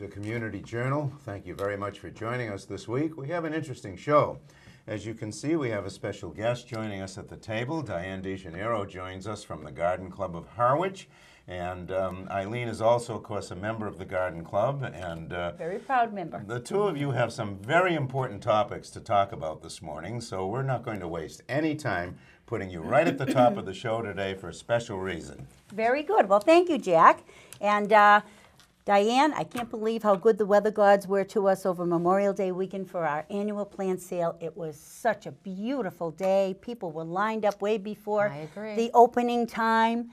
the Community Journal. Thank you very much for joining us this week. We have an interesting show. As you can see, we have a special guest joining us at the table. Diane DiGennaro joins us from the Garden Club of Harwich. And Eileen is also, of course, a member of the Garden Club. And very proud member. The two of you have some very important topics to talk about this morning, so we're not going to waste any time putting you right at the top of the show today for a special reason. Very good. Well, thank you, Jack. And Diane, I can't believe how good the weather gods were to us over Memorial Day weekend for our annual plant sale. It was such a beautiful day. People were lined up way before the opening time.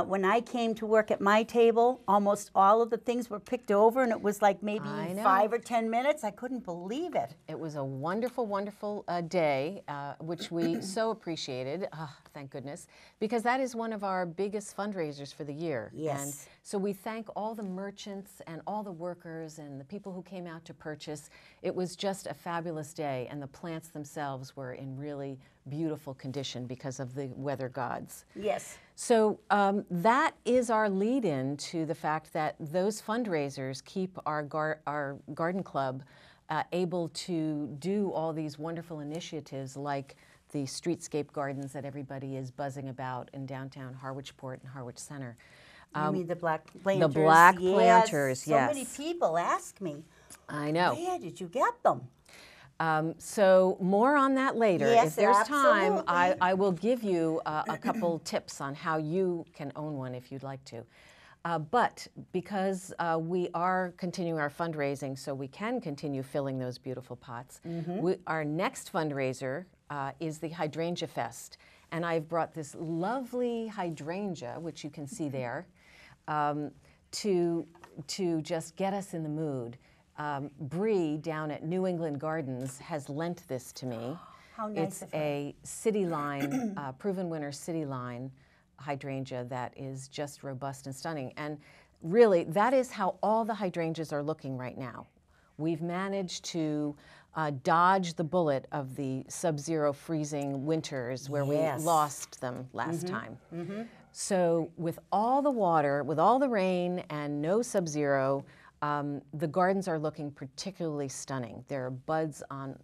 When I came to work at my table, almost all of the things were picked over, and it was like maybe 5 or 10 minutes. I couldn't believe it. It was a wonderful, wonderful day, which we so appreciated, thank goodness, because that is one of our biggest fundraisers for the year. Yes. And so we thank all the merchants and all the workers and the people who came out to purchase. It was just a fabulous day, and the plants themselves were in really beautiful condition because of the weather gods. Yes. So that is our lead-in to the fact that those fundraisers keep our garden club able to do all these wonderful initiatives like the streetscape gardens that everybody is buzzing about in downtown Harwichport and Harwich Center. You mean the black planters? The black planters, yes. So many people ask me. I know. Where did you get them? So more on that later. Yes, if there's time, absolutely. I will give you a couple tips on how you can own one if you'd like to. But because we are continuing our fundraising so we can continue filling those beautiful pots, our next fundraiser is the Hydrangea Fest. And I've brought this lovely hydrangea, which you can see there, to just get us in the mood. Bree down at New England Gardens has lent this to me. How nice It's a city line, proven winner city line hydrangea that is just robust and stunning. And really, that is how all the hydrangeas are looking right now. We've managed to dodge the bullet of the sub-zero freezing winters where we lost them last time. So with all the water, with all the rain and no sub-zero, the gardens are looking particularly stunning. There are buds on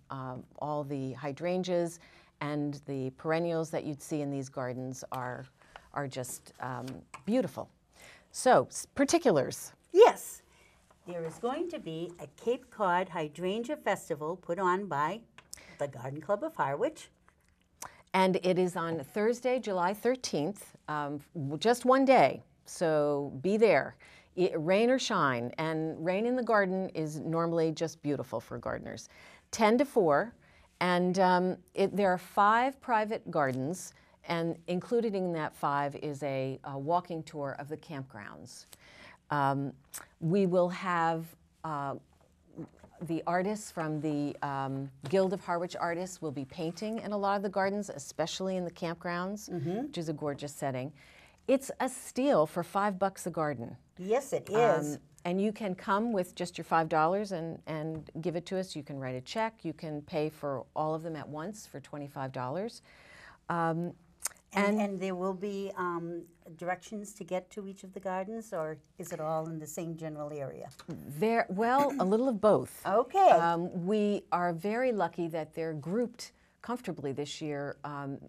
all the hydrangeas, and the perennials that you'd see in these gardens are just beautiful. So, particulars. Yes. There is going to be a Cape Cod Hydrangea Festival put on by the Garden Club of Harwich. And it is on Thursday, July 13th, just one day, so be there. Rain or shine, and rain in the garden is normally just beautiful for gardeners. 10 to 4, and there are 5 private gardens, and included in that 5 is a walking tour of the campgrounds. We will have the artists from the Guild of Harwich Artists will be painting in a lot of the gardens, especially in the campgrounds, which is a gorgeous setting. It's a steal for $5 a garden. Yes, it is. And you can come with just your $5 and give it to us. You can write a check. You can pay for all of them at once for $25. And there will be directions to get to each of the gardens, or is it all in the same general area? Well, a little of both. Okay. We are very lucky that they're grouped comfortably this year,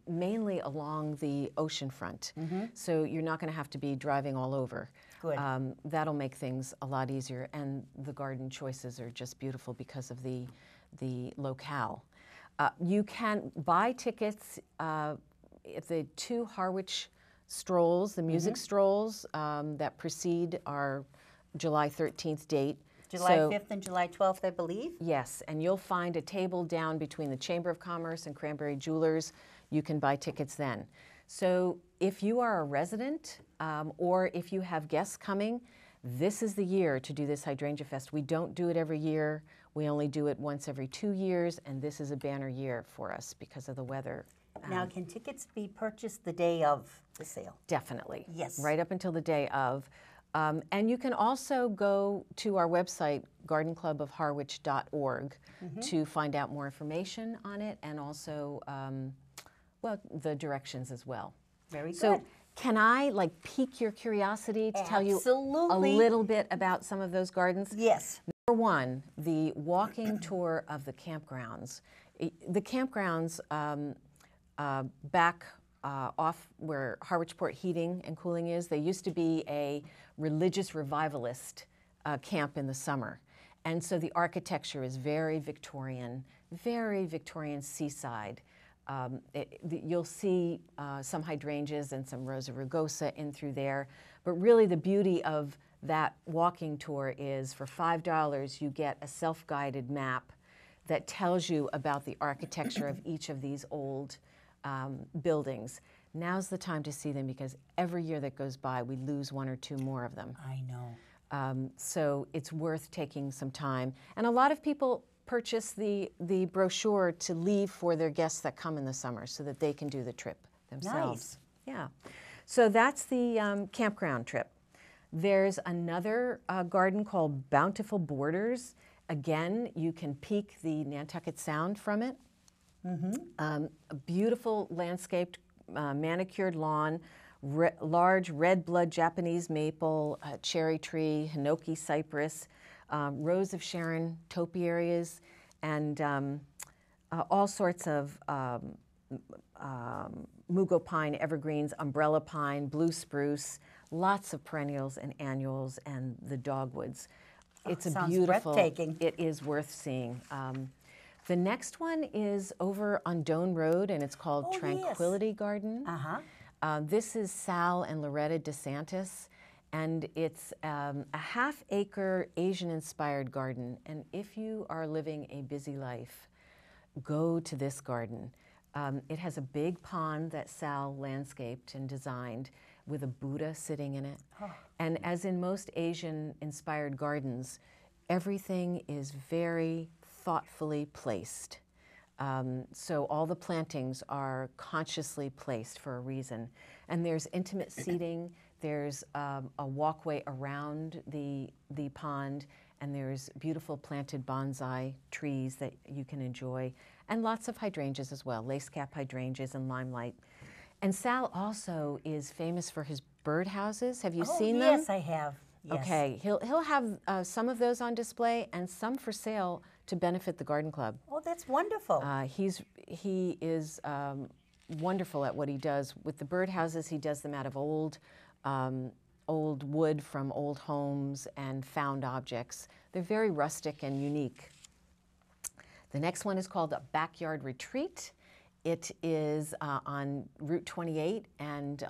mainly along the ocean front. So you're not going to have to be driving all over. Good. That'll make things a lot easier, and the garden choices are just beautiful because of the locale. You can buy tickets at the 2 Harwich strolls, the music strolls that precede our July 13th date. July 5th and July 12th, I believe? Yes, and you'll find a table down between the Chamber of Commerce and Cranberry Jewelers. You can buy tickets then. So if you are a resident or if you have guests coming, this is the year to do this Hydrangea Fest. We don't do it every year. We only do it once every 2 years, and this is a banner year for us because of the weather. Now, can tickets be purchased the day of the sale? Definitely. Yes. Right up until the day of. And you can also go to our website, gardenclubofharwich.org, to find out more information on it and also, well, the directions as well. Very good. So Can I like pique your curiosity to tell you a Absolutely. little bit about some of those gardens? Yes. Number one, the walking tour of the campgrounds. The campgrounds back off where Harwich Port Heating and Cooling is, they used to be a religious revivalist camp in the summer. And so the architecture is very Victorian seaside. You'll see some hydrangeas and some Rosa rugosa in through there. But really the beauty of that walking tour is for $5 you get a self-guided map that tells you about the architecture of each of these old buildings. Now's the time to see them because every year that goes by we lose one or two more of them. I know. So it's worth taking some time. And a lot of people purchase the brochure to leave for their guests that come in the summer so that they can do the trip themselves. Nice. Yeah. So that's the campground trip. There's another garden called Bountiful Borders. Again, you can peek the Nantucket Sound from it. A beautiful landscaped manicured lawn, large red blood Japanese maple, cherry tree, hinoki cypress, rose of Sharon topiaries, and all sorts of mugo pine, evergreens, umbrella pine, blue spruce, lots of perennials and annuals, and the dogwoods. It's a sounds beautiful, breathtaking. it is worth seeing. The next one is over on Doane Road, and it's called Oh, Tranquility Garden. Uh-huh. This is Sal and Loretta DeSantis, and it's a half-acre Asian-inspired garden. And if you are living a busy life, go to this garden. It has a big pond that Sal landscaped and designed with a Buddha sitting in it. Oh. And as in most Asian-inspired gardens, everything is very thoughtfully placed. So all the plantings are consciously placed for a reason. And there's intimate seating, there's a walkway around the pond, and there's beautiful planted bonsai trees that you can enjoy, and lots of hydrangeas as well, lace cap hydrangeas and limelight. And Sal also is famous for his birdhouses. Have you seen them? Yes, I have. Yes. Okay, he'll have some of those on display and some for sale to benefit the garden club. Oh, that's wonderful. He is wonderful at what he does with the birdhouses. He does them out of old wood from old homes and found objects. They're very rustic and unique. The next one is called a Backyard Retreat. It is on Route 28, and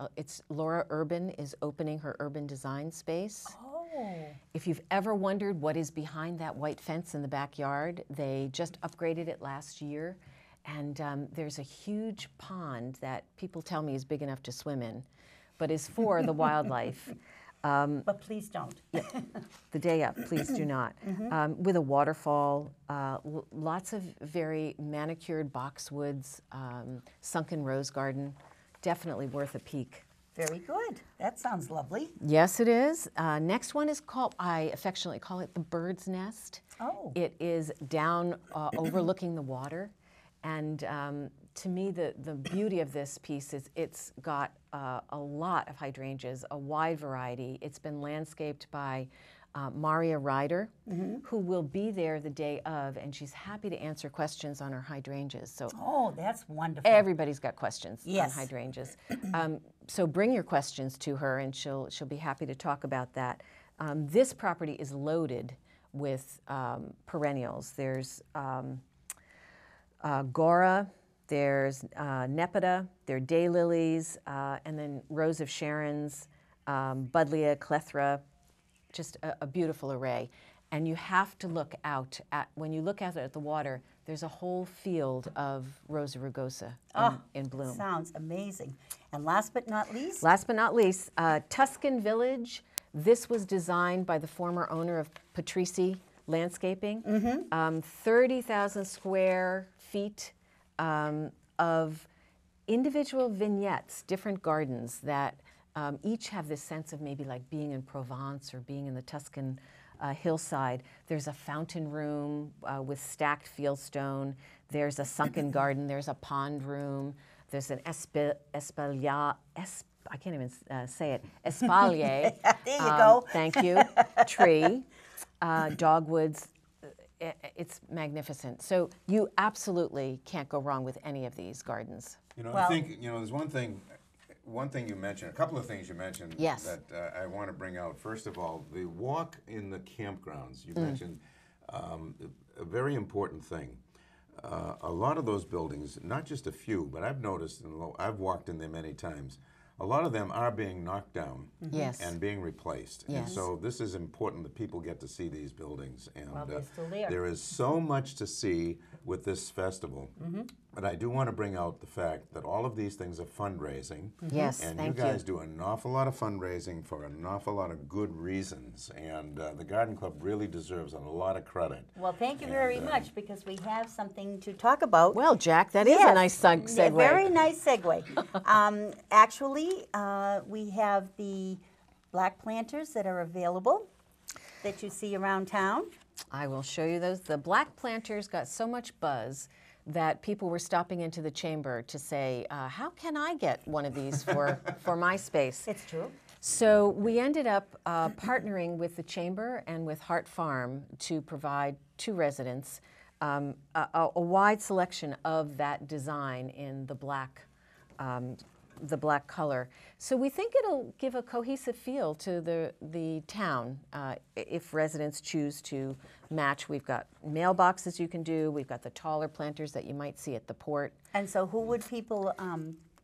Laura Urban is opening her urban design space. Oh. If you've ever wondered what is behind that white fence in the backyard, they just upgraded it last year. And there's a huge pond that people tell me is big enough to swim in, but is for the wildlife. But please don't. The day up, please do not. With a waterfall, lots of very manicured boxwoods, sunken rose garden, definitely worth a peek. Very good. That sounds lovely. Yes, it is. Next one is called, I affectionately call it the Bird's Nest. Oh. It is down overlooking the water. And to me, the beauty of this piece is it's got a lot of hydrangeas, a wide variety. It's been landscaped by Maria Ryder, who will be there the day of, and she's happy to answer questions on her hydrangeas. So Oh, that's wonderful. everybody's got questions Yes. on hydrangeas. So bring your questions to her, and she'll be happy to talk about that. This property is loaded with perennials. There's Gora, there's Nepeta, there are daylilies, and then Rose of Sharon's, Buddleia, Clethra, just a beautiful array. And you have to look out at, when you look out at the water, there's a whole field of Rosa rugosa in bloom. Sounds amazing. And last but not least? Last but not least, Tuscan Village. This was designed by the former owner of Patrisi Landscaping. 30,000 square feet of individual vignettes, different gardens that each have this sense of maybe like being in Provence or being in the Tuscan hillside. There's a fountain room with stacked fieldstone. There's a sunken garden. There's a pond room. There's an I can't even say it, espalier. There you go. Thank you. Tree, dogwoods. It's magnificent. So you absolutely can't go wrong with any of these gardens. You know, Well- I think, you know, there's one thing you mentioned, a couple of things you mentioned Yes. that I want to bring out. First of all, the walk in the campgrounds. You mentioned a very important thing. A lot of those buildings, not just a few, but I've noticed, I've walked in there many times, a lot of them are being knocked down Yes. and being replaced. And Yes. so this is important that people get to see these buildings. And Well, they're still there. there is so much to see with this festival. But I do want to bring out the fact that all of these things are fundraising. Yes, And thank you guys do an awful lot of fundraising for an awful lot of good reasons. And the Garden Club really deserves a lot of credit. Well, thank you very much, because we have something to talk about. Well, Jack, that is a Yes, nice segue. a very nice segue. Actually, we have the black planters that are available that you see around town. I will show you those. The black planters got so much buzz that people were stopping into the chamber to say, how can I get one of these for my space? It's true. So we ended up partnering with the chamber and with Hart Farm to provide to residents a wide selection of that design in the black color. So we think it'll give a cohesive feel to the town if residents choose to match. We've got mailboxes you can do. We've got the taller planters that you might see at the port. And so who would people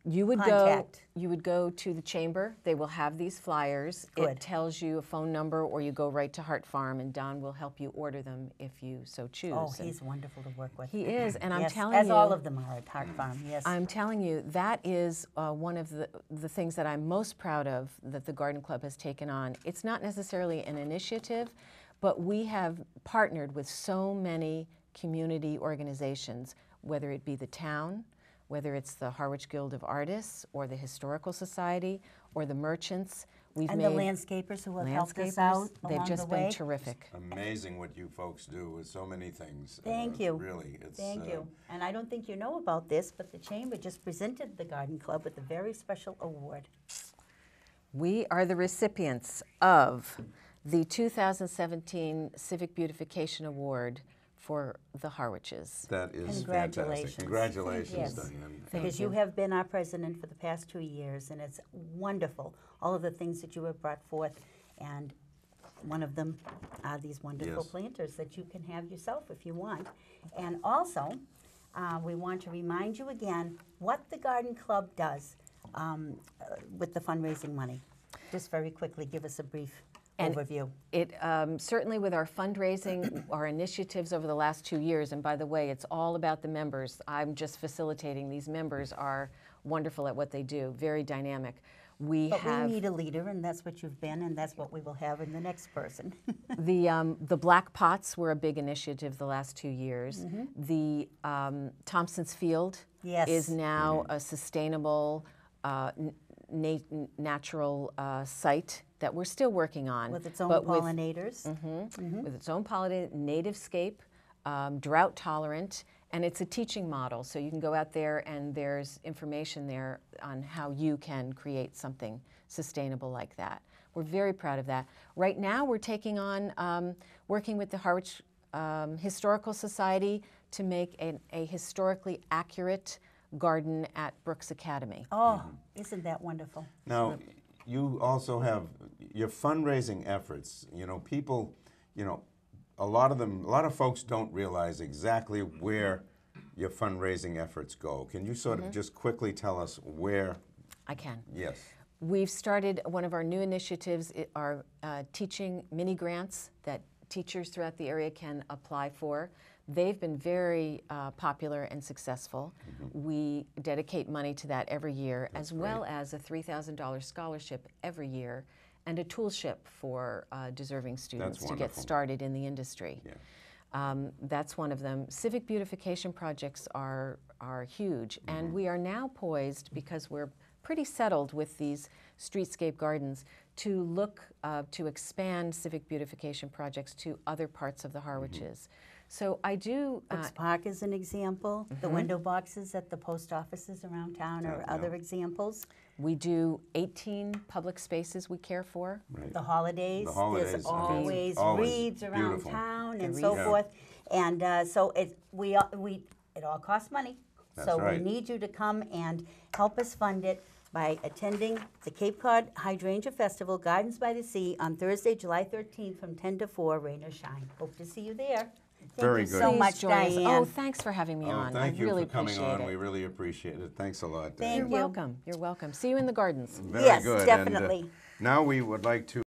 You would contact? go to the chamber. They will have these flyers. Good. It tells you a phone number, or you go right to Hart Farm, and Don will help you order them if you so choose. Oh, And he's wonderful to work with. he is, and I'm Yes, telling as you, all of them are at Hart Farm, yes. I'm telling you, that is one of the things that I'm most proud of that the Garden Club has taken on. It's not necessarily an initiative, but we have partnered with so many community organizations, whether it be the town, whether it's the Harwich Guild of Artists, or the Historical Society, or the merchants. We've And made the landscapers who have helped us out They've along just the way. been terrific. Amazing what you folks do with so many things. Thank you. Really, it's Thank you. And I don't think you know about this, but the Chamber just presented the Garden Club with a very special award. We are the recipients of the 2017 Civic Beautification Award for the Harwiches. That is Congratulations. fantastic. Congratulations, Yes. Diane. Because you have been our president for the past 2 years, and it's wonderful, all of the things that you have brought forth, and one of them are these wonderful Yes. planters that you can have yourself if you want. And also, we want to remind you again what the Garden Club does with the fundraising money. Just very quickly, give us a brief overview. It certainly, with our fundraising, our initiatives over the last 2 years, and by the way, it's all about the members. I'm just facilitating. These members are wonderful at what they do, very dynamic. But we need a leader, and that's what you've been, and that's what we will have in the next person. The black pots were a big initiative the last 2 years. The Thompson's Field Yes. is now a sustainable natural site that we're still working on. With its own but pollinators. with its own pollinated, native-scape, drought-tolerant, and it's a teaching model. So you can go out there and there's information there on how you can create something sustainable like that. We're very proud of that. Right now we're taking on, working with the Harwich Historical Society to make a historically accurate garden at Brooks Academy. Oh, isn't that wonderful? Now, you also have your fundraising efforts. You know, people, you know, a lot of folks don't realize exactly where your fundraising efforts go. Can you sort of just quickly tell us where? I can. Yes. We've started one of our new initiatives, are teaching mini grants that teachers throughout the area can apply for. They've been very popular and successful. We dedicate money to that every year, as well as a $3,000 scholarship every year and a toolship for deserving students to get wonderful. started in the industry. Yeah. That's one of them. Civic beautification projects are huge, and we are now poised, because we're pretty settled with these streetscape gardens, to look to expand civic beautification projects to other parts of the Harwiches. So I do. Brooks Park is an example. The window boxes at the post offices around town are other examples. We do 18 public spaces we care for. Right. The holidays. The holidays, There's I mean, always always wreaths around beautiful. town The and so wreaths. forth. And so it all costs money. That's So right. we need you to come and help us fund it by attending the Cape Cod Hydrangea Festival, Gardens by the Sea, on Thursday, July 13th from 10 to 4, rain or shine. Hope to see you there. Very Thank you good. so Please much, join us. Diane. Oh, thanks for having me Oh, on. thank I you really for coming appreciate on. it. We really appreciate it. Thanks a lot, Thank Diane. You're you. welcome. You're welcome. See you in the gardens. Very Yes, good. definitely. And, now we would like to